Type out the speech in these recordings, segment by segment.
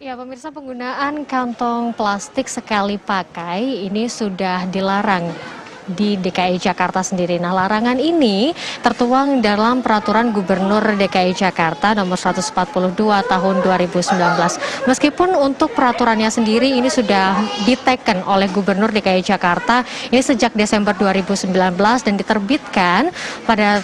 Ya, pemirsa, penggunaan kantong plastik sekali pakai ini sudah dilarang di DKI Jakarta sendiri. Nah, larangan ini tertuang dalam Peraturan Gubernur DKI Jakarta nomor 142 tahun 2019. Meskipun untuk peraturannya sendiri ini sudah diteken oleh Gubernur DKI Jakarta ini sejak Desember 2019 dan diterbitkan pada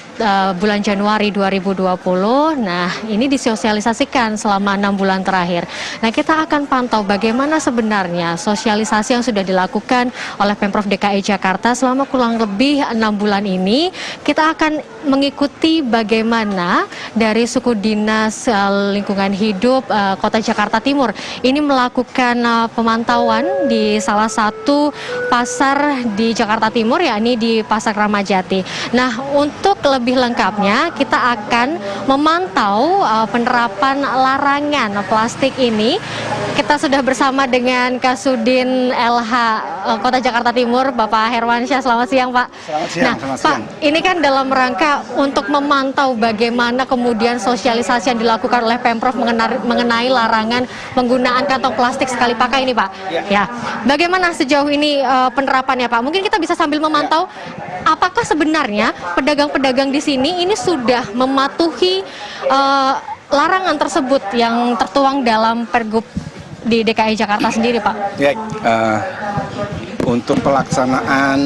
bulan Januari 2020. Nah, ini disosialisasikan selama 6 bulan terakhir. Nah, kita akan pantau bagaimana sebenarnya sosialisasi yang sudah dilakukan oleh Pemprov DKI Jakarta selama kurang lebih 6 bulan ini. Kita akan mengikuti bagaimana dari suku dinas lingkungan hidup Kota Jakarta Timur ini melakukan pemantauan di salah satu pasar di Jakarta Timur, yakni di Pasar Ramadjati. Nah, untuk lebih lengkapnya kita akan memantau penerapan larangan plastik ini. Kita sudah bersama dengan Kasudin LH Kota Jakarta Timur, Bapak Herwansyah. Selamat siang, Pak. Selamat siang. Nah, selamat Pak, siang. ini kan dalam rangka untuk memantau bagaimana kemudian sosialisasi yang dilakukan oleh Pemprov mengenai larangan penggunaan kantong plastik sekali pakai ini, Pak. Ya. Bagaimana sejauh ini penerapannya, Pak? Mungkin kita bisa sambil memantau apakah sebenarnya pedagang-pedagang di sini ini sudah mematuhi larangan tersebut yang tertuang dalam Pergub di DKI Jakarta sendiri, Pak? Ya, untuk pelaksanaan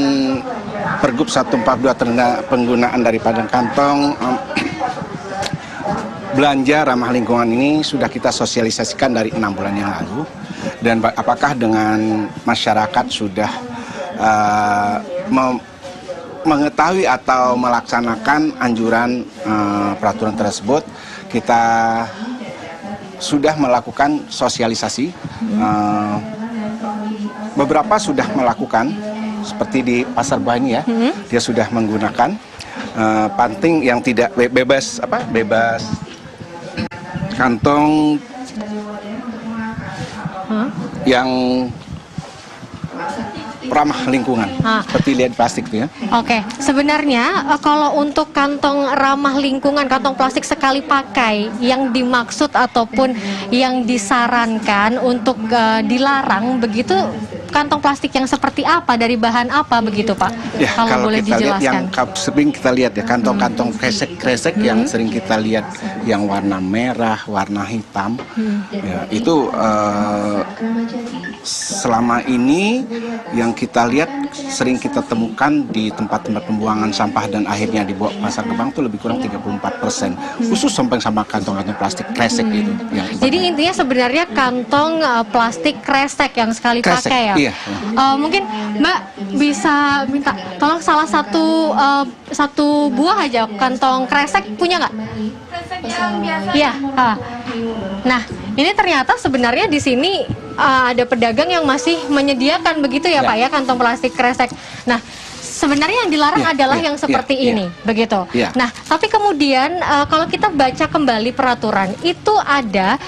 Pergub 142 tentang penggunaan daripada kantong belanja ramah lingkungan ini sudah kita sosialisasikan dari 6 bulan yang lalu. Dan apakah dengan masyarakat sudah mengetahui atau melaksanakan anjuran peraturan tersebut, kita sudah melakukan sosialisasi. Beberapa sudah melakukan, seperti di Pasar Buah ini ya, dia sudah menggunakan panting yang tidak bebas kantong yang ramah lingkungan, seperti lihat plastik itu ya. Oke, sebenarnya kalau untuk kantong ramah lingkungan, kantong plastik sekali pakai yang dimaksud ataupun yang disarankan untuk dilarang begitu, kantong plastik yang seperti apa, dari bahan apa begitu, Pak? Ya, kalau boleh kita lihat yang dijelaskan. sering kita lihat ya, kantong-kantong kresek-kresek yang sering kita lihat yang warna merah, warna hitam, ya, itu selama ini yang kita lihat sering kita temukan di tempat-tempat pembuangan sampah dan akhirnya dibawa ke Pasar Gebang itu lebih kurang 34%, khusus sampai sama kantong-kantong plastik kresek itu. Jadi intinya sebenarnya kantong plastik kresek yang sekali Kresek, pakai ya? iya. Mungkin Mbak bisa minta tolong salah satu buah aja kantong kresek punya nggak? Kresek yang biasa. Iya. Nah, ini ternyata sebenarnya di sini ada pedagang yang masih menyediakan begitu ya, Pak ya, kantong plastik kresek. Nah, sebenarnya yang dilarang adalah yang seperti ini, begitu. Nah, tapi kemudian kalau kita baca kembali peraturan, itu ada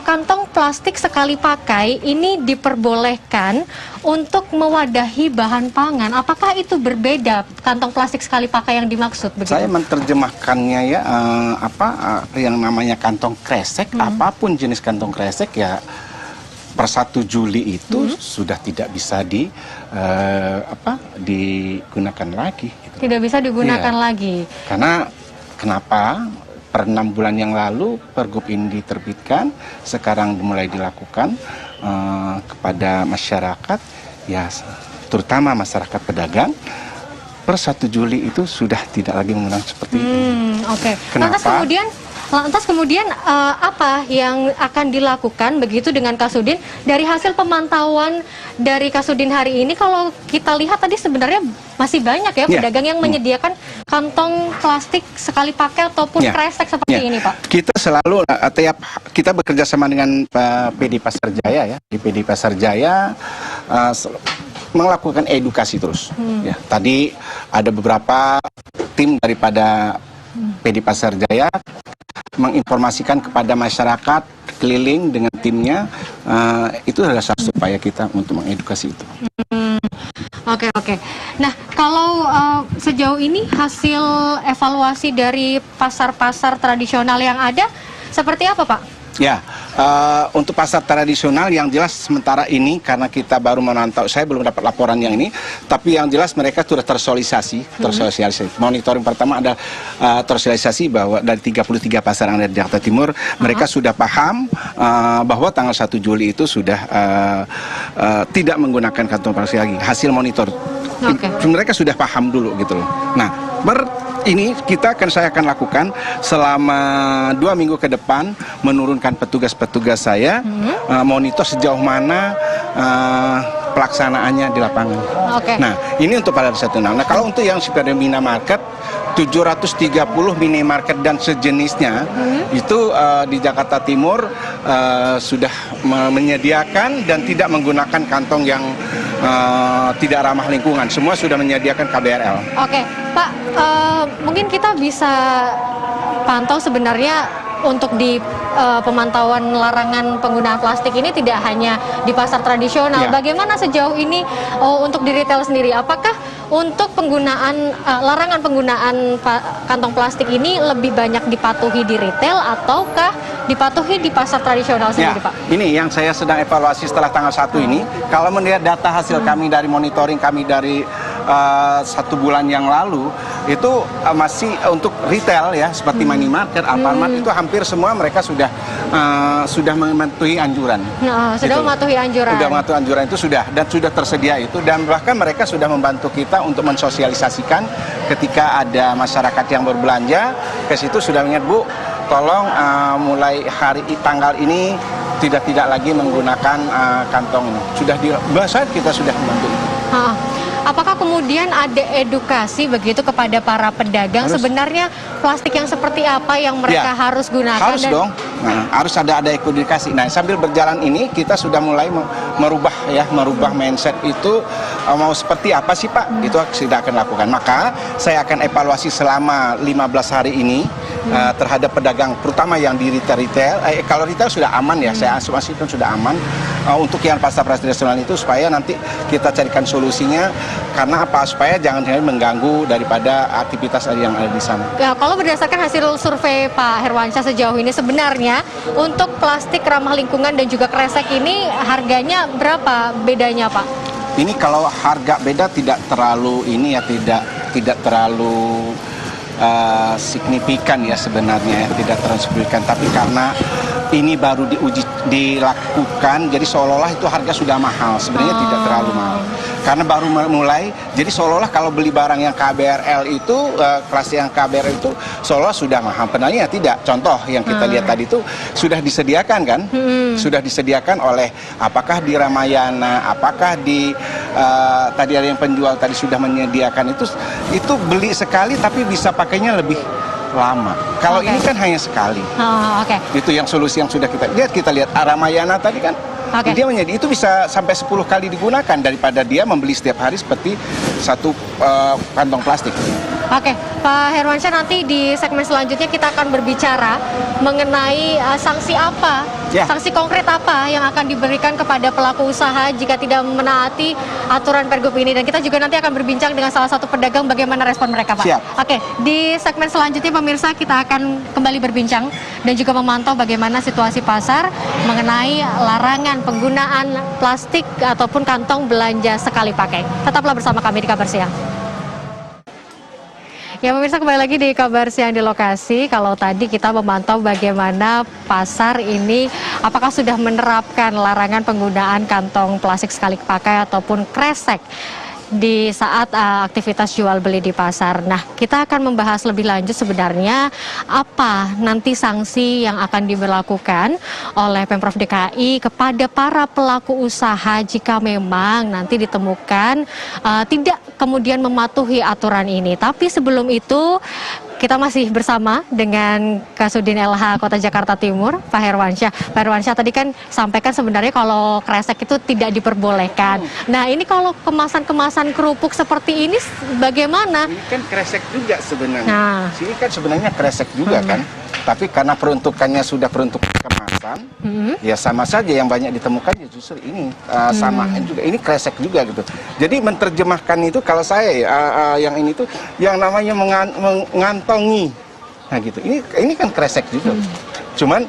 kantong plastik sekali pakai ini diperbolehkan untuk mewadahi bahan pangan. Apakah itu berbeda kantong plastik sekali pakai yang dimaksud? Begitu? Saya menerjemahkannya ya, yang namanya kantong kresek, apapun jenis kantong kresek ya, per 1 Juli itu sudah tidak bisa digunakan lagi. Gitu. Tidak bisa digunakan lagi. Karena kenapa? Per 6 bulan yang lalu Pergub ini diterbitkan, sekarang mulai dilakukan kepada masyarakat, ya terutama masyarakat pedagang. Per 1 Juli itu sudah tidak lagi menggunakan seperti itu. Oke. Kenapa? Lantas kemudian apa yang akan dilakukan begitu dengan Kasudin dari hasil pemantauan dari Kasudin hari ini? Kalau kita lihat tadi sebenarnya masih banyak ya pedagang yang menyediakan kantong plastik sekali pakai ataupun kresek seperti ini, Pak. Kita selalu kita bekerja sama dengan PD Pasar Jaya ya. Di PD Pasar Jaya melakukan edukasi terus. Ya, tadi ada beberapa tim daripada PD Pasar Jaya menginformasikan kepada masyarakat keliling dengan timnya, itu adalah salah satu upaya kita untuk mengedukasi itu. Oke. Nah, kalau sejauh ini hasil evaluasi dari pasar-pasar tradisional yang ada seperti apa, Pak? Ya, Untuk pasar tradisional yang jelas sementara ini karena kita baru memantau, saya belum dapat laporan yang ini, tapi yang jelas mereka sudah tersosialisasi. Monitoring pertama ada tersosialisasi bahwa dari 33 pasar yang ada di Jakarta Timur, mereka sudah paham bahwa tanggal 1 Juli itu sudah tidak menggunakan kantong plastik lagi. Hasil monitor. Mereka sudah paham dulu gitu loh. Nah, ini saya akan lakukan selama 2 minggu ke depan, menurunkan petugas-petugas saya, monitor sejauh mana pelaksanaannya di lapangan. Nah, ini untuk pada 1.6. Nah, kalau untuk yang sekedar minimarket, 730 minimarket dan sejenisnya itu di Jakarta Timur sudah menyediakan dan tidak menggunakan kantong yang tidak ramah lingkungan. Semua sudah menyediakan KBRL. Oke, Pak, mungkin kita bisa pantau sebenarnya untuk di pemantauan larangan penggunaan plastik ini tidak hanya di pasar tradisional. Bagaimana sejauh ini untuk di retail sendiri? Apakah untuk penggunaan larangan penggunaan kantong plastik ini lebih banyak dipatuhi di retail ataukah dipatuhi di pasar tradisional sendiri, Pak? Ini yang saya sedang evaluasi setelah tanggal 1 ini. Kalau melihat data hasil kami dari monitoring kami dari 1 bulan yang lalu, itu masih untuk retail ya, seperti minimarket, Alfamart itu hampir semua mereka sudah mematuhi anjuran. Sudah mematuhi anjuran. Sudah mematuhi anjuran itu dan sudah tersedia itu, dan bahkan mereka sudah membantu kita untuk mensosialisasikan ketika ada masyarakat yang berbelanja ke situ sudah mengingat, Bu, tolong mulai tanggal ini tidak lagi menggunakan kantong ini. Bahasa kita sudah membantu itu. Apakah kemudian ada edukasi begitu kepada para pedagang sebenarnya plastik yang seperti apa yang mereka harus gunakan? Harus dong. Nah, harus ada edukasi. Nah, sambil berjalan ini kita sudah mulai merubah mindset itu mau seperti apa sih, Pak? Itu sudah akan lakukan. Maka saya akan evaluasi selama 15 hari ini terhadap pedagang, terutama yang di retail. Kalau retail sudah aman ya, saya asumsikan sudah aman. Untuk yang pasar tradisional itu supaya nanti kita carikan solusinya, karena apa? Supaya jangan mengganggu daripada aktivitas yang ada di sana. Ya, kalau berdasarkan hasil survei Pak Herwansyah sejauh ini sebenarnya untuk plastik ramah lingkungan dan juga kresek ini harganya berapa bedanya, Pak? Ini kalau harga beda tidak terlalu tidak terlalu signifikan ya sebenarnya, tidak terlalu signifikan, tapi karena ini baru dilakukan, jadi seolah-olah itu harga sudah mahal. Sebenarnya tidak terlalu mahal, karena baru mulai. Jadi seolah-olah kalau beli barang yang KBRL itu, kelas yang KBRL itu seolah sudah mahal. Padahal tidak. Contoh yang kita lihat tadi itu sudah disediakan kan? Sudah disediakan oleh apakah di Ramayana, apakah di tadi ada yang penjual tadi sudah menyediakan itu beli sekali tapi bisa pakainya lebih lama. Kalau ini kan hanya sekali. Itu yang solusi yang sudah kita lihat. Ramayana tadi kan dia itu bisa sampai 10 kali digunakan daripada dia membeli setiap hari seperti satu kantong plastik. Pak Herwansyah, nanti di segmen selanjutnya kita akan berbicara mengenai sanksi apa, sanksi konkret apa yang akan diberikan kepada pelaku usaha jika tidak menaati aturan Pergub ini, dan kita juga nanti akan berbincang dengan salah satu pedagang bagaimana respon mereka, Pak. Di segmen selanjutnya pemirsa kita akan kembali berbincang dan juga memantau bagaimana situasi pasar mengenai larangan penggunaan plastik ataupun kantong belanja sekali pakai. Tetaplah bersama kami di Kabar Siang. Ya pemirsa, kembali lagi di Kabar Siang di lokasi. Kalau tadi kita memantau bagaimana pasar ini apakah sudah menerapkan larangan penggunaan kantong plastik sekali pakai ataupun kresek di saat aktivitas jual beli di pasar. Nah, kita akan membahas lebih lanjut sebenarnya apa nanti sanksi yang akan diberlakukan oleh Pemprov DKI kepada para pelaku usaha jika memang nanti ditemukan tidak kemudian mematuhi aturan ini. Tapi sebelum itu kita masih bersama dengan Kasudin LH Kota Jakarta Timur, Pak Herwansyah. Pak Herwansyah tadi kan sampaikan sebenarnya kalau kresek itu tidak diperbolehkan. Nah, ini kalau kemasan-kemasan kerupuk seperti ini bagaimana? Ini kan kresek juga sebenarnya. Ini kan sebenarnya kresek juga kan. Tapi karena peruntukannya sudah peruntuk kemasan, ya sama saja yang banyak ditemukan ya justru ini sama juga. Ini kresek juga gitu. Jadi menerjemahkan itu kalau saya yang ini tuh yang namanya mengantongi. Nah gitu. Ini kan kresek juga. Cuman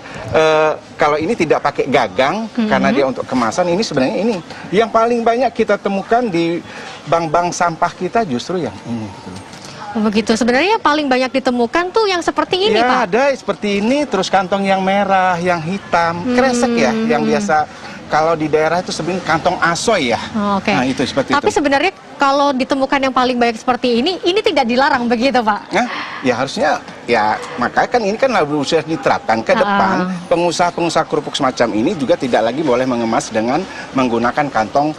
kalau ini tidak pakai gagang karena dia untuk kemasan, ini sebenarnya ini yang paling banyak kita temukan di bank-bank sampah kita justru yang ini. Begitu, sebenarnya yang paling banyak ditemukan tuh yang seperti ini, ya, Pak? ada seperti ini, terus kantong yang merah, yang hitam, kresek ya, yang biasa kalau di daerah itu sebenarnya kantong asoy ya. Oke. Nah, itu seperti Tapi itu. sebenarnya kalau ditemukan yang paling banyak seperti ini tidak dilarang begitu, Pak? Nah, ya harusnya, ya makanya kan ini kan sudah diterapkan ke depan, pengusaha-pengusaha kerupuk semacam ini juga tidak lagi boleh mengemas dengan menggunakan kantong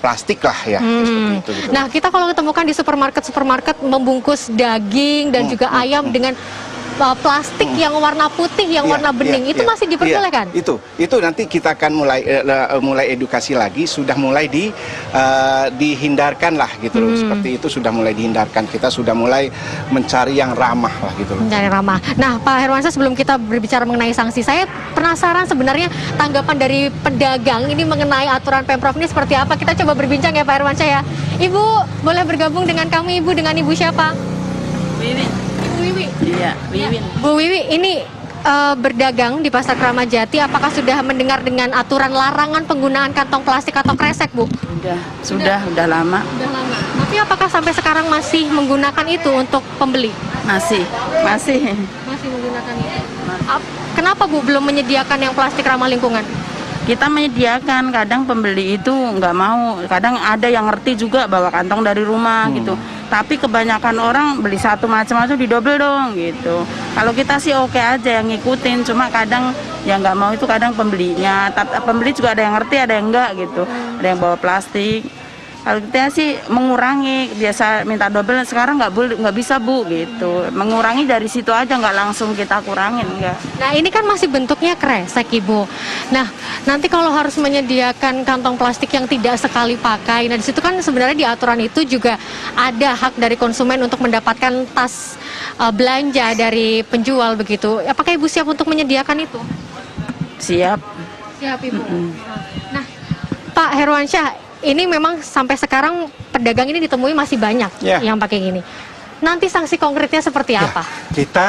plastik lah ya, seperti itu. Gitu. Nah, kita kalau ketemukan di supermarket membungkus daging dan juga ayam dengan plastik yang warna putih, yang warna bening, itu masih diperbolehkan? Itu nanti kita akan mulai edukasi lagi, sudah mulai dihindarkan lah gitu loh, seperti itu sudah mulai dihindarkan, kita sudah mulai mencari yang ramah lah gitu loh. Mencari ramah. Nah, Pak Herwansyah, sebelum kita berbicara mengenai sanksi, saya penasaran sebenarnya tanggapan dari pedagang ini mengenai aturan Pemprov ini seperti apa. Kita coba berbincang ya Pak Herwansyah ya. Ibu, boleh bergabung dengan kami, Ibu, dengan Ibu siapa? Wiwin. Wiwi. Iya, Wiwin. Bu Wiwi, ini berdagang di Pasar Kramat Jati, apakah sudah mendengar dengan aturan larangan penggunaan kantong plastik atau kresek, Bu? Sudah lama. Sudah lama. Tapi apakah sampai sekarang masih menggunakan itu untuk pembeli? Masih. Masih menggunakan itu. Kenapa, Bu, belum menyediakan yang plastik ramah lingkungan? Kita menyediakan, kadang pembeli itu nggak mau, kadang ada yang ngerti juga bawa kantong dari rumah gitu. Tapi kebanyakan orang beli satu macam-macam didobel dong gitu. Kalau kita sih oke aja yang ngikutin, cuma kadang yang nggak mau itu kadang pembelinya. Tapi pembeli juga ada yang ngerti, ada yang enggak gitu. Ada yang bawa plastik. Kalau kita sih mengurangi, biasa minta double, sekarang nggak bisa, Bu, gitu. Mengurangi dari situ aja, nggak langsung kita kurangin, nggak. Nah, ini kan masih bentuknya kresek, Ibu. Nah, nanti kalau harus menyediakan kantong plastik yang tidak sekali pakai, nah di situ kan sebenarnya di aturan itu juga ada hak dari konsumen untuk mendapatkan tas belanja dari penjual begitu. Apakah Ibu siap untuk menyediakan itu? Siap. Siap, Ibu. Nah, Pak Herwansyah, ini memang sampai sekarang pedagang ini ditemui masih banyak yang pakai gini. Nanti sanksi konkretnya seperti apa? Kita,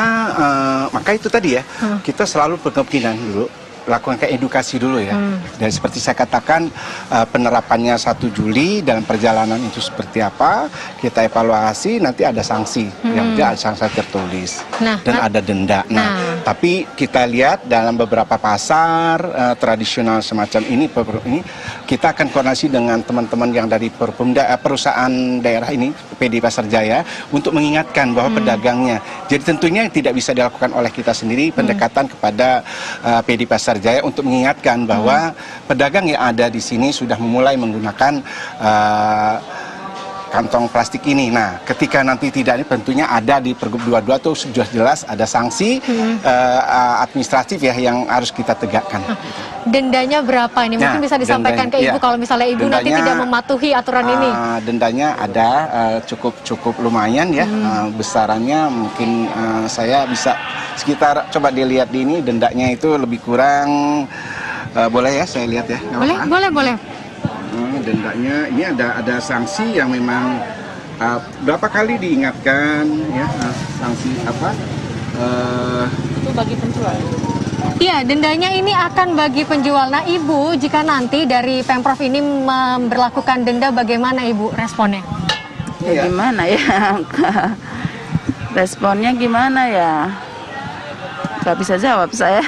maka itu tadi ya, kita selalu berkemungkinan dulu lakukan edukasi dulu ya. Dan seperti saya katakan, penerapannya 1 Juli dalam perjalanan itu seperti apa, kita evaluasi, nanti ada sanksi, yang ada sanksi tertulis dan ada denda. Nah, tapi kita lihat dalam beberapa pasar tradisional semacam ini, kita akan koordinasi dengan teman-teman yang dari perusahaan daerah ini, PD Pasar Jaya, untuk mengingatkan bahwa pedagangnya. Jadi tentunya tidak bisa dilakukan oleh kita sendiri, pendekatan kepada PD Pasar Jaya untuk mengingatkan bahwa pedagang yang ada di sini sudah memulai menggunakan kantong plastik ini. Nah, ketika nanti tidak, ini tentunya ada di Pergub 22 itu sudah jelas ada sanksi administratif ya yang harus kita tegakkan. Dendanya berapa ini? Mungkin bisa disampaikan ke Ibu kalau misalnya Ibu nanti tidak mematuhi aturan ini. Dendanya ada cukup lumayan ya, besarannya mungkin saya bisa sekitar, coba dilihat di ini, dendanya itu lebih kurang, boleh ya saya lihat ya? Boleh. Dendanya ini ada sanksi yang memang berapa kali diingatkan ya, sanksi apa? Itu bagi penjual. Iya, dendanya ini akan bagi penjual. Nah, Ibu, jika nanti dari Pemprov ini memberlakukan denda, bagaimana Ibu responnya? Ya, gimana ya? Responnya gimana ya? Gak bisa jawab saya.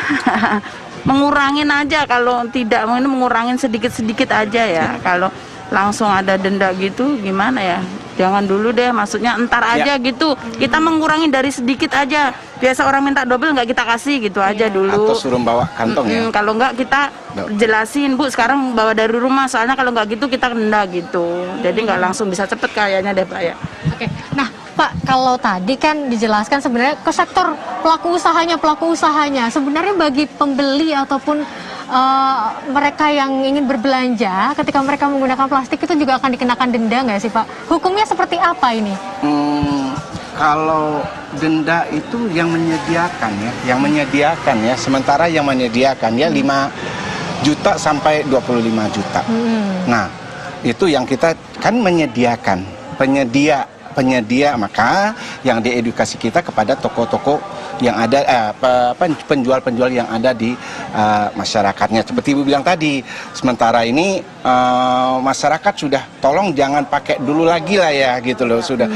Mengurangin aja, kalau tidak mengurangin sedikit-sedikit aja ya. Kalau langsung ada denda gitu gimana ya? Jangan dulu deh, maksudnya entar aja gitu. Kita mengurangi dari sedikit aja. Biasa orang minta double nggak kita kasih gitu aja dulu. Atau suruh bawa kantong ya? Kalau nggak kita jelasin, Bu, sekarang bawa dari rumah, soalnya kalau nggak gitu kita denda gitu. Jadi nggak langsung bisa cepet kayaknya deh Pak ya. Oke, nah Pak, kalau tadi kan dijelaskan sebenarnya ke sektor pelaku usahanya, sebenarnya bagi pembeli ataupun mereka yang ingin berbelanja, ketika mereka menggunakan plastik itu juga akan dikenakan denda nggak sih Pak? Hukumnya seperti apa ini? Kalau denda itu yang menyediakan ya, sementara yang menyediakan ya 5 juta sampai 25 juta. Nah, itu yang kita kan menyediakan, penyedia, maka yang diedukasi kita kepada toko-toko yang ada penjual-penjual yang ada di masyarakatnya. Seperti Ibu bilang tadi, sementara ini masyarakat sudah tolong jangan pakai dulu lagi lah ya gitu loh, sudah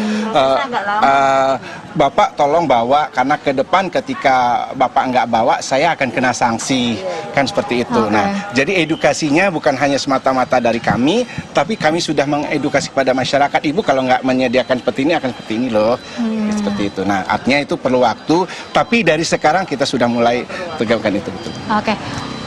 Bapak tolong bawa, karena ke depan ketika Bapak nggak bawa saya akan kena sanksi, kan seperti itu. Nah, jadi edukasinya bukan hanya semata-mata dari kami, tapi kami sudah mengedukasi kepada masyarakat, Ibu kalau nggak menyediakan seperti ini akan seperti ini loh, seperti itu. Nah, artinya itu perlu waktu, tapi dari sekarang kita sudah mulai tegakkan itu. Oke.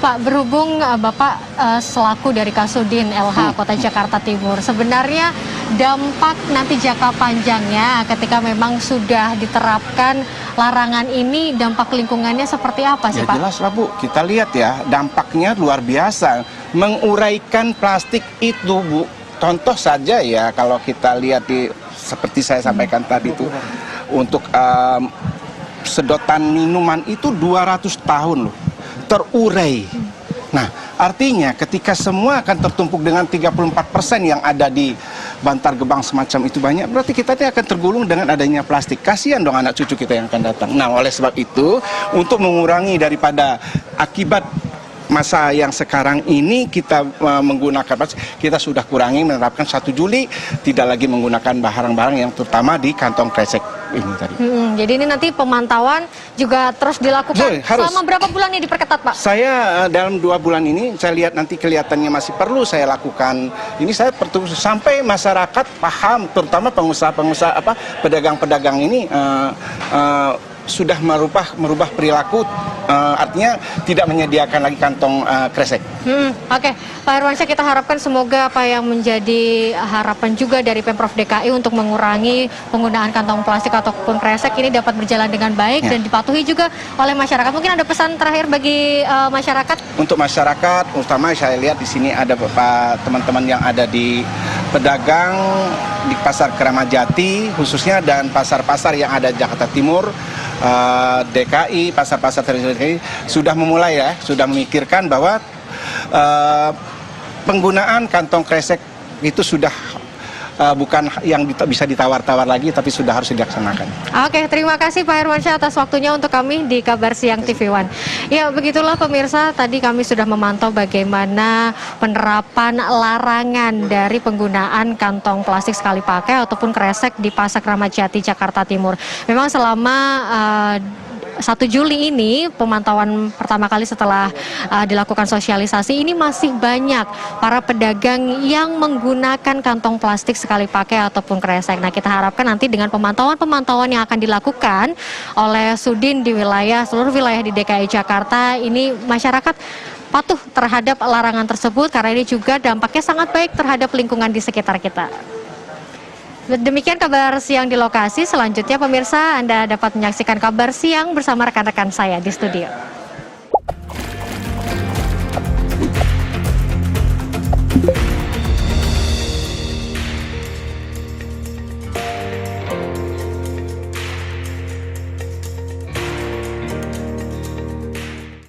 Pak, berhubung Bapak selaku dari Kasudin LH Kota Jakarta Timur, sebenarnya dampak nanti jangka panjangnya ketika memang sudah diterapkan larangan ini, dampak lingkungannya seperti apa sih, ya, Pak? Jelas lah Bu, kita lihat ya, dampaknya luar biasa. Menguraikan plastik itu Bu, contoh saja ya, kalau kita lihat seperti saya sampaikan tadi itu, untuk sedotan minuman itu 200 tahun loh terurai. Nah, artinya ketika semua akan tertumpuk dengan 34% yang ada di Bantar Gebang semacam itu banyak, berarti kita akan tergulung dengan adanya plastik. Kasihan dong anak cucu kita yang akan datang. Nah, oleh sebab itu, untuk mengurangi daripada akibat masa yang sekarang ini kita menggunakan plastik, kita sudah kurangi, menerapkan 1 Juli tidak lagi menggunakan barang-barang yang terutama di kantong kresek ini tadi. Jadi ini nanti pemantauan juga terus dilakukan. Harus. Selama berapa bulan ini diperketat, Pak? Saya dalam 2 bulan ini saya lihat nanti kelihatannya masih perlu saya lakukan. Ini saya sampai masyarakat paham, terutama pengusaha-pengusaha pedagang-pedagang ini sudah merubah perilaku, artinya tidak menyediakan lagi kantong kresek. Oke, Pak Herwansyah, kita harapkan semoga apa yang menjadi harapan juga dari Pemprov DKI untuk mengurangi penggunaan kantong plastik ataupun kresek ini dapat berjalan dengan baik dan dipatuhi juga oleh masyarakat. Mungkin ada pesan terakhir bagi masyarakat? Untuk masyarakat, utama saya lihat di sini ada beberapa teman-teman yang ada di pedagang di Pasar Keramajati khususnya, dan pasar-pasar yang ada di Jakarta Timur. DKI, pasar-pasar DKI sudah memulai ya, sudah memikirkan bahwa penggunaan kantong kresek itu sudah bukan yang bisa ditawar-tawar lagi, tapi sudah harus dilaksanakan. Oke, terima kasih Pak Herwansyah atas waktunya untuk kami di Kabar Siang TV One. Ya, begitulah pemirsa, tadi kami sudah memantau bagaimana penerapan larangan dari penggunaan kantong plastik sekali pakai ataupun kresek di Pasar Kramat Jati, Jakarta Timur. Memang selama 1 Juli ini, pemantauan pertama kali setelah dilakukan sosialisasi, ini masih banyak para pedagang yang menggunakan kantong plastik sekali pakai ataupun kresek. Nah, kita harapkan nanti dengan pemantauan-pemantauan yang akan dilakukan oleh Sudin di seluruh wilayah di DKI Jakarta, ini masyarakat patuh terhadap larangan tersebut, karena ini juga dampaknya sangat baik terhadap lingkungan di sekitar kita. Demikian kabar siang di lokasi. Selanjutnya pemirsa, Anda dapat menyaksikan kabar siang bersama rekan-rekan saya di studio.